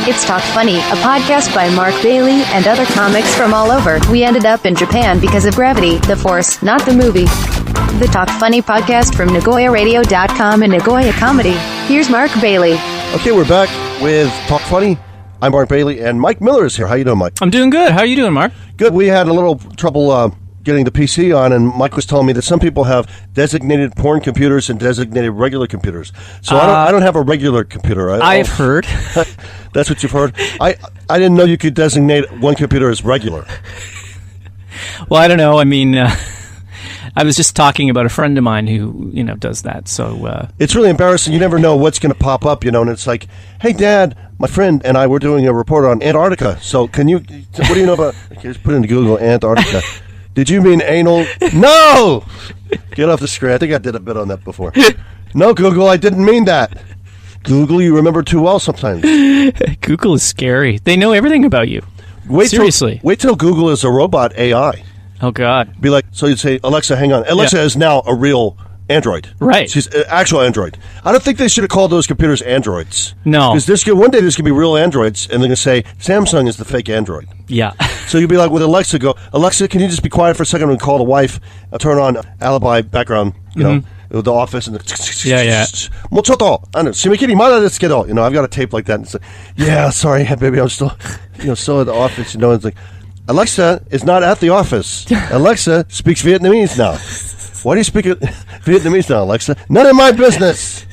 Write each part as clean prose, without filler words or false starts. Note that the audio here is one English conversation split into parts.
It's Talk Funny, a podcast by Mark Bailey and other comics from all over. We ended up in Japan because of gravity, the force, not the movie. The Talk Funny podcast from Nagoyaradio.com and Nagoyacomedy. Here's Mark Bailey. Okay, we're back with Talk Funny. I'm Mark Bailey, and Mike Miller is here. How you doing, Mike? I'm doing good. How are you doing, Mark? Good. We had a little trouble getting the PC on, and Mike was telling me that some people have designated porn computers and designated regular computers. So I don't have a regular computer. I've heard. That's what you've heard? I didn't know you could designate one computer as regular. Well, I don't know. I mean, I was just talking about a friend of mine who, does that. So it's really embarrassing. You never know what's going to pop up, and it's like, hey, Dad, my friend and I were doing a report on Antarctica. So what do you know about, just put into Google Antarctica. Did you mean anal? No! Get off the screen. I think I did a bit on that before. No, Google, I didn't mean that. Google, you remember too well sometimes. Google is scary. They know everything about you. Seriously. Wait till Google is a robot AI. Oh, God. Be like, so you'd say, Alexa, hang on. Alexa is now a real Android. Right. She's an actual Android. I don't think they should have called those computers Androids. No. Because one day there's going to be real Androids, and they're going to say, Samsung is the fake Android. Yeah. So you'd be like, with Alexa, go, Alexa, can you just be quiet for a second and call the wife, turn on alibi background, with the office, and yeah. もうちょっと、締め切りまだですけど, I've got a tape like that, and it's like, yeah, sorry, baby, I'm still, still at the office, it's like, Alexa is not at the office. Alexa speaks Vietnamese now. Why do you speak Vietnamese now, Alexa? None of my business.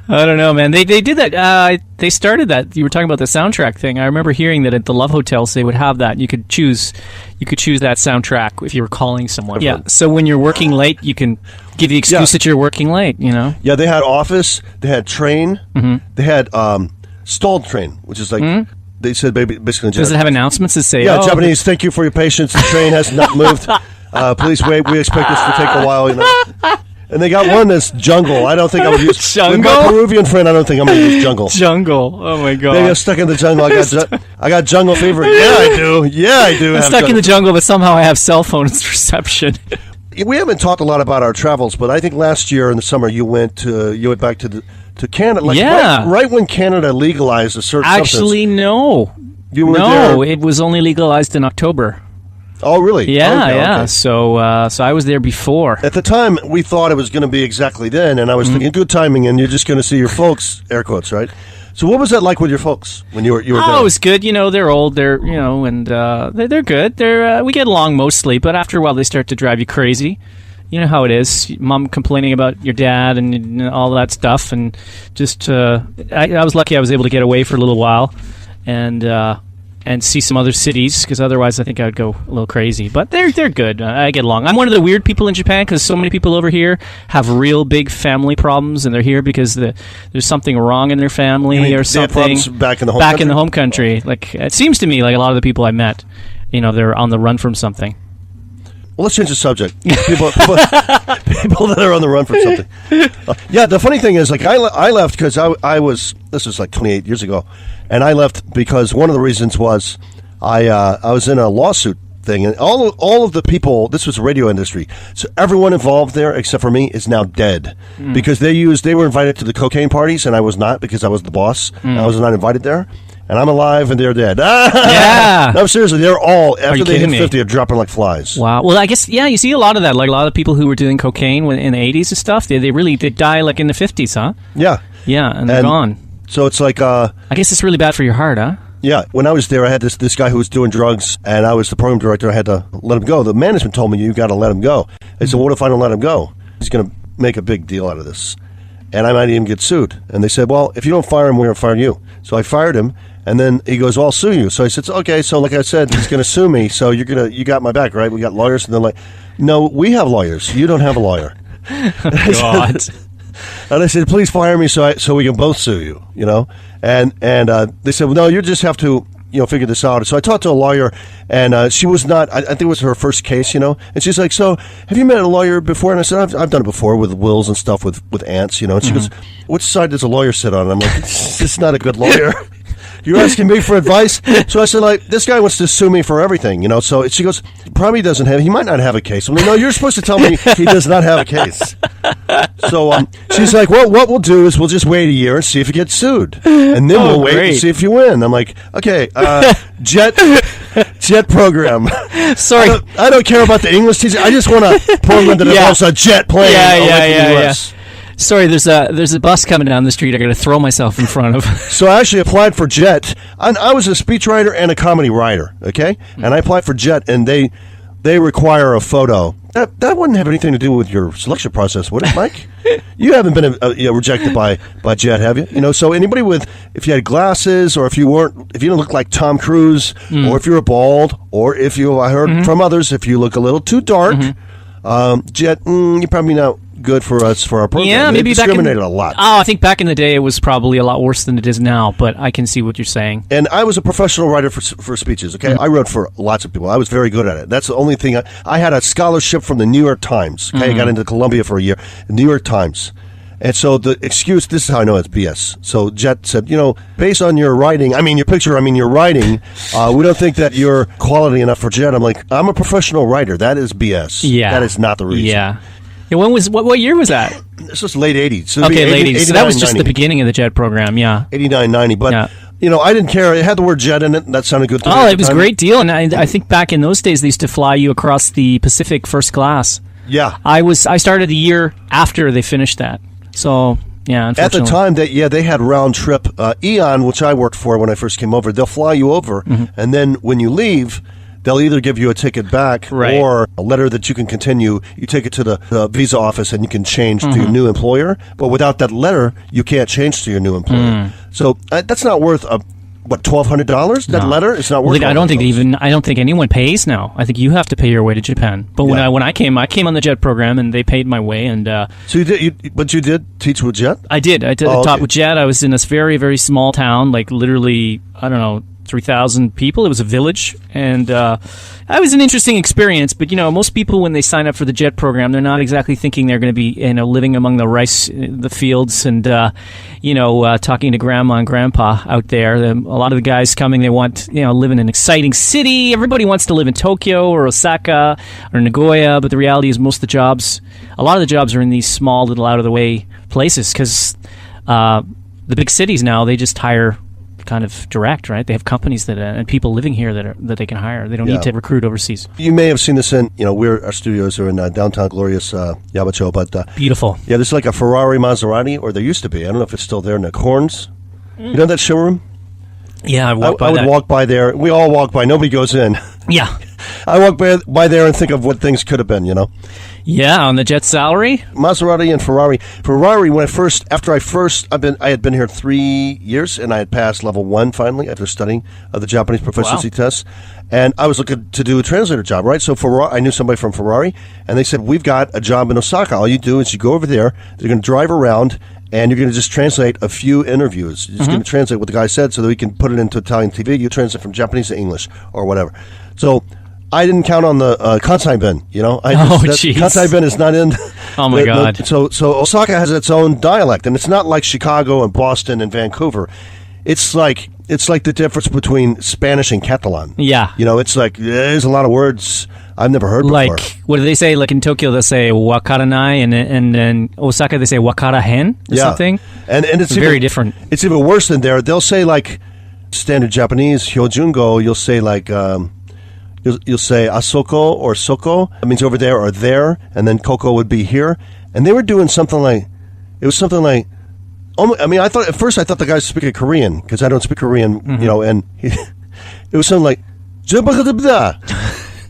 I don't know, man. They did that. They started that. You were talking about the soundtrack thing. I remember hearing that at the Love Hotels they would have that. You could choose that soundtrack if you were calling someone. Yeah. So when you're working late, you can give the excuse that you're working late. Yeah, they had Office. They had Train. Mm-hmm. They had Stalled Train, which is like they said basically. Does it have announcements that say? Yeah, Japanese. Thank you for your patience. The train has not moved. Please wait. We expect this to take a while. And they got one that's Jungle. I don't think I would use Jungle. With my Peruvian friend, I don't think I'm going to use Jungle. Jungle. Oh my God. Maybe I'm stuck in the jungle. I got jungle fever. Yeah, I do. I'm stuck in the jungle, but somehow I have cell phone reception. We haven't talked a lot about our travels, but I think last year in the summer you went back to Canada. Right when Canada legalized a certain substance. Actually, no. You were there. No, it was only legalized in October. Oh, really? Yeah. Okay. So I was there before. At the time, we thought it was going to be exactly then, and I was thinking, good timing, and you're just going to see your folks, air quotes, right? So what was that like with your folks when you were there? Oh, it was good. They're old. They're, and they're good. We get along mostly, but after a while, they start to drive you crazy. You know how it is. Mom complaining about your dad and all that stuff, and just I was lucky I was able to get away for a little while, and see some other cities, because otherwise I think I would go a little crazy. But they're good. I get along. I'm one of the weird people in Japan, because so many people over here have real big family problems, and they're here because there's something wrong in their family or something. Back in the home country? Back in the home country. Like, it seems to me like a lot of the people I met, they're on the run from something. Well, let's change the subject. People that are on the run from something. Yeah, the funny thing is, like, I left because I was, this was like 28 years ago, and I left because one of the reasons was I was in a lawsuit thing, and all of the people, this was the radio industry, so everyone involved there except for me is now dead because they were invited to the cocaine parties, and I was not, because I was the boss. I was not invited there. And I'm alive, and they're dead. Yeah. No, seriously, they're all, after they hit 50, are dropping like flies. Wow. Well, I guess, you see a lot of that. Like, a lot of people who were doing cocaine in the 80s and stuff, they die, like, in the 50s, huh? Yeah. Yeah, and they're gone. So it's like... I guess it's really bad for your heart, huh? Yeah. When I was there, I had this guy who was doing drugs, and I was the program director. I had to let him go. The management told me, you got to let him go. I said, what if I don't let him go? He's going to make a big deal out of this. And I might even get sued. And they said, well, if you don't fire him, we're going to fire you. So I fired him. And then he goes, well, I'll sue you. So I said, okay, so like I said, he's going to sue me, so you got my back, right? We got lawyers. And they're like, no, we have lawyers. You don't have a lawyer. God. And I said, please fire me so we can both sue you, And they said, well, no, you just have to, figure this out. So I talked to a lawyer, and she was not, I think it was her first case, And she's like, so have you met a lawyer before? And I said, I've done it before with wills and stuff with ants, And she goes, which side does a lawyer sit on? And I'm like, this is not a good lawyer. You're asking me for advice? So I said, like, this guy wants to sue me for everything, So she goes, probably doesn't have, he might not have a case. I'm like, no, you're supposed to tell me he does not have a case. So she's like, well, what we'll do is we'll just wait a year and see if you get sued. And then we'll wait and see if you win. I'm like, okay, jet program. Sorry. I don't care about the English teacher. I just want a program that involves a jet plane. Yeah. Sorry, there's a bus coming down the street I got to throw myself in front of. So I actually applied for JET. I was a speechwriter and a comedy writer, okay? And I applied for JET, and they require a photo. That wouldn't have anything to do with your selection process, would it, Mike? You haven't been rejected by JET, have you? So anybody if you had glasses, or if you didn't look like Tom Cruise, or if you were bald, or if I heard from others, if you look a little too dark, JET, you're probably not good for us for our program. Yeah, maybe discriminated a lot. Oh, I think back in the day it was probably a lot worse than it is now, but I can see what you're saying. And I was a professional writer for speeches, okay? I wrote for lots of people. I was very good at it. That's the only thing. I had a scholarship from the New York Times, okay? I got into Columbia for a year, the New York Times. And so the excuse, this is how I know it's BS. So Jet said, based on your writing, your writing, we don't think that you're quality enough for Jet. I'm like, I'm a professional writer. That is BS. Yeah. That is not the reason. Yeah. What year was that? This was late 80s. So okay, late 80s. So that was just 90. the beginning of the JET program, yeah. 89, 90. But, I didn't care. It had the word JET in it. That sounded good to me. Oh, it was a great deal. And I think back in those days, they used to fly you across the Pacific first class. Yeah. I started a year after they finished that. So, yeah, unfortunately. At the time, they had round trip. Eon, which I worked for when I first came over, they'll fly you over. And then when you leave, they'll either give you a ticket back or a letter that you can continue. You take it to the visa office and you can change to your new employer. But without that letter, you can't change to your new employer. So that's not worth $1,200? That letter? It's not worth. I don't think anyone pays now. I think you have to pay your way to Japan. But when I came on the JET program and they paid my way. And so you did, but you did teach with JET? I did. I taught with JET. I was in this very, very small town, like literally, I don't know, 3,000 people. It was a village, and that was an interesting experience. But most people, when they sign up for the JET program, they're not exactly thinking they're going to be living among the rice, the fields, and talking to grandma and grandpa out there. A lot of the guys coming, they want live in an exciting city. Everybody wants to live in Tokyo or Osaka or Nagoya, but the reality is a lot of the jobs are in these small, little out of the way places, because the big cities now, they just hire kind of direct, right? They have companies that and people living here that they can hire. They don't need to recruit overseas. You may have seen this in, our studios are in downtown glorious Yabacho, but beautiful. Yeah, there's like a Ferrari Maserati, or there used to be. I don't know if it's still there in the Horns. You know that showroom? Yeah, I would walk by there. We all walk by. Nobody goes in. Yeah. I walk by there and think of what things could have been, Yeah, on the JET salary? Maserati and Ferrari. Ferrari, I had been here 3 years, and I had passed level 1 finally after studying the Japanese proficiency test. And I was looking to do a translator job, right? So I knew somebody from Ferrari, and they said, we've got a job in Osaka. All you do is you go over there, they're going to drive around, and you're going to just translate a few interviews. You're just going to translate what the guy said so that we can put it into Italian TV. You translate from Japanese to English or whatever. So I didn't count on the Kansai Ben, Kansai Ben is not in. Oh, my God. So Osaka has its own dialect, and it's not like Chicago and Boston and Vancouver. It's like the difference between Spanish and Catalan. Yeah. It's like there's a lot of words I've never heard before. Like, what do they say? Like in Tokyo, they'll say wakaranai, and in Osaka, they say wakarahen or something. And it's very different. It's even worse than there. They'll say, like, standard Japanese, hyojungo, you'll say, like, you'll say asoko or soko. It means over there or there, and then koko would be here. And they were doing something like, I thought the guy was speaking Korean, because I don't speak Korean, and it was something like,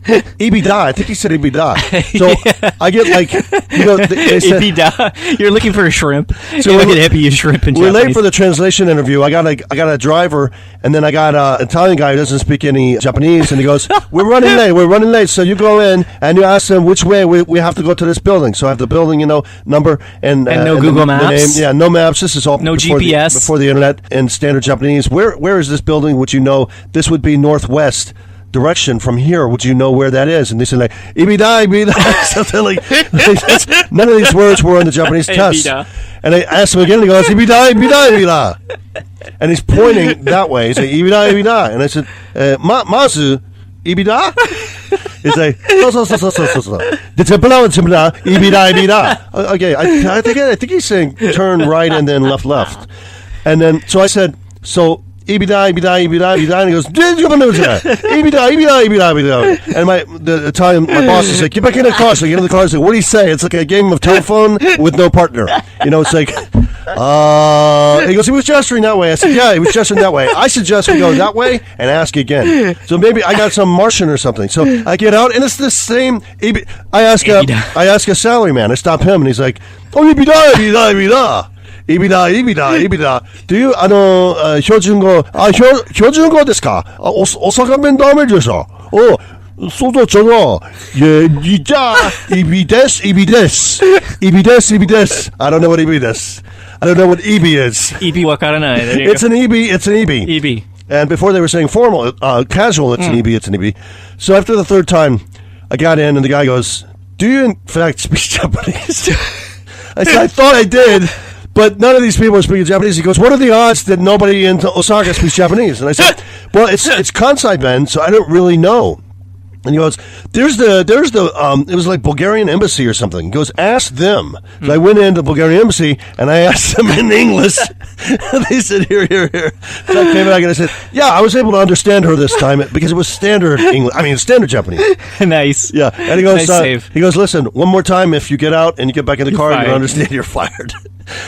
Ibida. I think he said Ibida. So I get like, they said, Ibida. You're looking for a shrimp. So look at hippie shrimp in we're Japanese. late for the translation interview. I got a driver, and then I got an Italian guy who doesn't speak any Japanese, and he goes, we're running late. So you go in, and you ask them which way we have to go to this building. So I have the building, number, and no Google Maps. The name. Yeah, no maps. This is all no before GPS. Before the internet, in standard Japanese. Where is this building? Would you know? This would be northwest direction from here. Would you know where that is? And they said, like, Ibida. Something like none of these words were on the Japanese test. And I asked him again, and he goes, Ibida. and he's pointing that way. He's like, ibida, ibida. And I said, mazu, ibida? He's like, ibida, ibida. Okay, I think he's saying turn right and then left. And then, so I said, so, ibida, ibida, ibida, ibida, and he goes, ibida, ibida, ibida, ibida. And the Italian, my boss is like, get back in the car. So I get in the car, he's like, what do you say? It's like a game of telephone with no partner. You know, it's like, he goes, he was gesturing that way. I said, yeah, he was gesturing that way. I suggest we go that way and ask again. So maybe I got some Martian or something. So I get out, and it's the same. I ask a salary man. I stop him, and he's like, oh, ibida, ibida, ibida. ibida. Do you, 標準語ですかOsaka弁ダメでしょそうだ、いや、イビです。I don't know what イビです. I don't know what EB is. EB わからない. It's an EB. EB. And before they were saying formal, casual, it's an EB. So after the third time, I got in and the guy goes, do you in fact speak Japanese? I said, I thought I did. But none of these people are speaking Japanese. He goes, what are the odds that nobody in Osaka speaks Japanese? And I said, well, it's Kansai Ben, so I don't really know. And he goes, there's the it was like Bulgarian embassy or something. He goes, ask them. So I went into the Bulgarian embassy and I asked them in English. And they said, here. So I came back and I said, yeah, I was able to understand her this time because it was standard English. I mean, standard Japanese. Nice. Yeah. And he goes, nice save. He goes, listen, one more time, if you get out and you get back in the car, fired. you understand you're fired.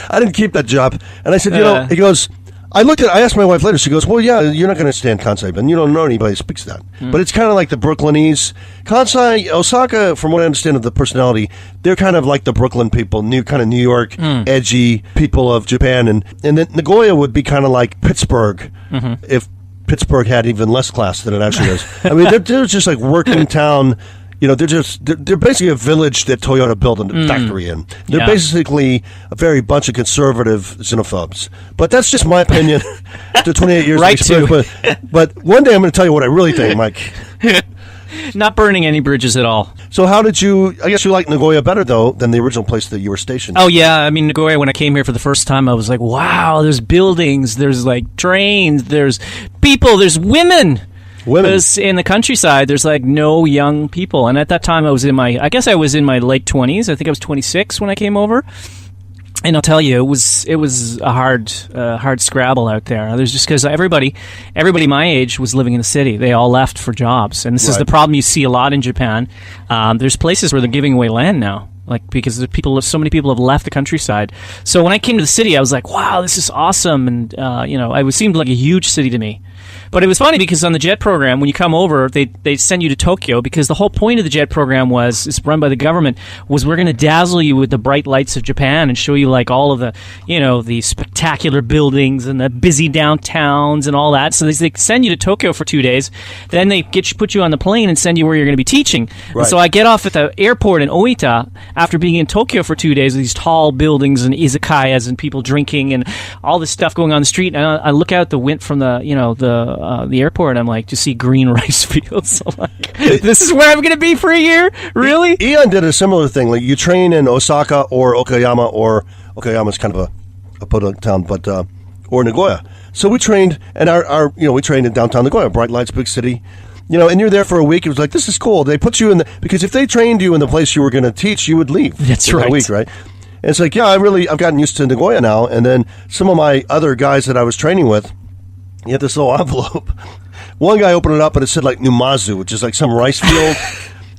I didn't keep that job. And I said, he goes, I asked my wife later, she goes, well, yeah, you're not going to stand Kansai, Ben. You don't know anybody who speaks that. But it's kind of like the Brooklynese. Kansai, Osaka, from what I understand of the personality, they're kind of like the Brooklyn people, kind of New York, edgy people of Japan. And then Nagoya would be kind of like Pittsburgh, if Pittsburgh had even less class than it actually is. I mean, they're just like working town. You know, they're basically a village that Toyota built a factory in. They're basically a very bunch of conservative xenophobes. But that's just my opinion after 28 years of experience. But one day I'm going to tell you what I really think, Mike. Not burning any bridges at all. So how did you, I guess you like Nagoya better, though, than the original place that you were stationed? Oh, yeah. I mean, Nagoya, when I came here for the first time, I was like, wow, there's buildings, there's like trains, there's people, there's women. Because in the countryside, there's like no young people. And at that time, I was in my late 20s. I think I was 26 when I came over. And I'll tell you, it was a hard scrabble out there. There's just because everybody my age was living in the city. They all left for jobs. And this is the problem you see a lot in Japan. There's places where they're giving away land now. Like, because so many people have left the countryside. So when I came to the city, I was like, wow, this is awesome. And, it seemed like a huge city to me. But it was funny because on the JET program, when you come over, they send you to Tokyo because the whole point of the JET program it's run by the government, was we're going to dazzle you with the bright lights of Japan and show you like all of the, the spectacular buildings and the busy downtowns and all that. So they send you to Tokyo for 2 days. Then they put you on the plane and send you where you're going to be teaching. Right. And so I get off at the airport in Oita after being in Tokyo for 2 days with these tall buildings and izakayas and people drinking and all this stuff going on the street. And I look out the wind from the airport, and I'm like, to see green rice fields. I'm like, this is where I'm going to be for a year? Really? Ian did a similar thing. Like, you train in Osaka or Okayama, or Okayama's kind of a podunk town, but or Nagoya. So we trained, and we trained in downtown Nagoya, bright lights, big city. And you're there for a week. It was like, this is cool. They put you in because if they trained you in the place you were going to teach, you would leave. That's right. A week, right? And it's like, yeah, I've gotten used to Nagoya now. And then some of my other guys that I was training with, you had this little envelope. One guy opened it up and it said like Numazu, which is like some rice field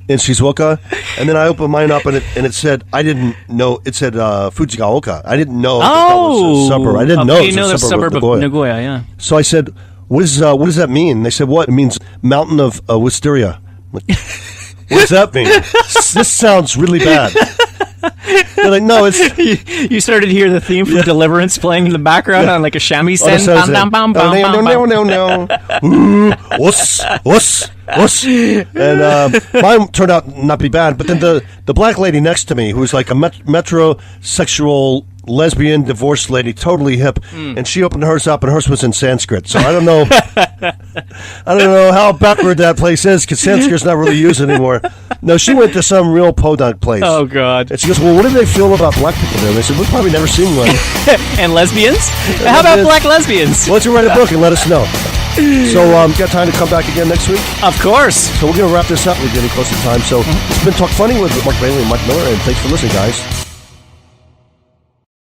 in Shizuoka. And then I opened mine up and it said, I didn't know, it said Fujigaoka. I didn't know that was a suburb. I didn't know it was a suburb of Nagoya, yeah. So I said, what does that mean? They said, what? It means mountain of wisteria. Like, what does that mean? This sounds really bad. They're like, no, it's... You started to hear the theme from Deliverance playing in the background on like a shamisen. And mine turned out not to be bad, but then the black lady next to me, who's like a metrosexual lesbian divorced lady, totally hip, and she opened hers up and hers was in Sanskrit. So I don't know how backward that place is, because Sanskrit's not really used anymore. No, she went to some real podunk place. Oh, God. And she goes, well, what do they feel about black people there? And they said, we've probably never seen one. And lesbians? How about black lesbians? Why don't you write a book and let us know? So, got time to come back again next week? Of course. So we're going to wrap this up. We're getting close to time. So it's been Talk Funny with Mark Bailey and Mike Miller, and thanks for listening, guys.